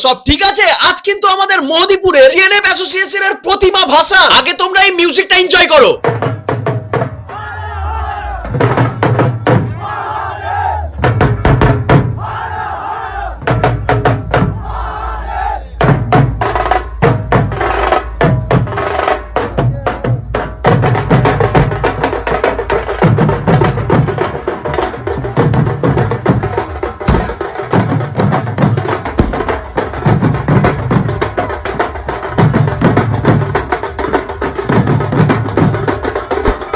সব ঠিক আছে? আজ কিন্তু আমাদের মোদিপুরে সিএনএফ অ্যাসোসিয়েশনের প্রতিমা ভাষা। আগে তোমরা এই মিউজিকটা এনজয় করো।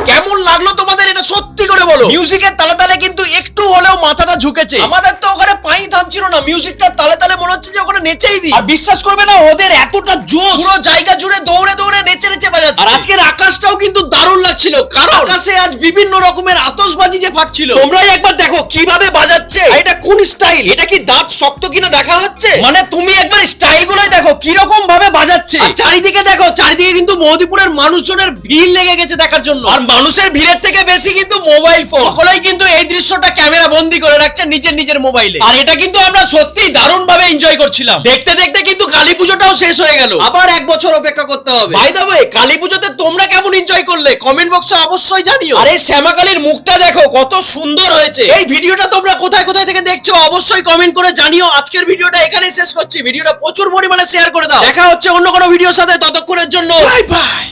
কেমন লাগলো তোমাদের? এটা সত্যি করে বলো। মিউজিকের তালে তালে কিন্তু একটু হলেও মাথাটা ঝুঁকেছে। আমাদের তো ওখানে পাই থামছিল না, মিউজিকটার তালে তালে মনে হচ্ছে যে ওখানে নেচেই দিই। আর বিশ্বাস করবে না, ওদের এতটা জোশ, পুরো জায়গা জুড়ে দৌড়ে দৌড়ে নেচে নেচে বাজাচ্ছে। আর আজকের আকাশটাও কিন্তু দারুণ লাগছিল, কারণ আকাশে আজ বিভিন্ন রকমের আতশবাজি যে ফাটছিল। তোমরাই একবার দেখো কিভাবে বাজাচ্ছে। আর এটা কোন স্টাইল? এটা কি দাঁত শক্ত কিনা দেখা হচ্ছে? মানে তুমি একবার স্টাইল গুলোই দেখো কিরকম ভাবে বাজাচ্ছে। আর চারিদিকে দেখো, চারিদিকে কিন্তু মোদিপুরের মানুষজনের ভিড় লেগে গেছে দেখার জন্য। আর মানুষের ভিড়ের থেকে বেশি কিন্তু মোবাইল ফোন। সকলেই কিন্তু এই দৃশ্যটা ক্যামেরা বন্দি করে রাখছে নিজের নিজের মোবাইলে। আর এটা কিন্তু আমরা সত্যি দারুণ ভাবে এনজয় করছিলাম। দেখতে দেখতে কিন্তু কালী পুজোটাও শেষ হয়ে গেল, আবার এক বছর অপেক্ষা করতে হবে। বাই দ্য ওয়ে, কালী পুজোতে তোমরা কেমন এনজয় করলে কমেন্ট বক্সে অবশ্যই জানিও। আর এই শ্যামাকালীর মুখটা দেখো কত সুন্দর হয়েছে। এই ভিডিওটা তোমরা কোথায় কোথায় থেকে দেখছো অবশ্যই কমেন্ট করে জানিও। আজকের ভিডিওটা এখানেই শেষ করছি। ভিডিওটা প্রচুর পরিমাণে শেয়ার করে দাও। দেখা হচ্ছে অন্য কোনো ভিডিওর সাথে, ততক্ষণের জন্য বাই বাই।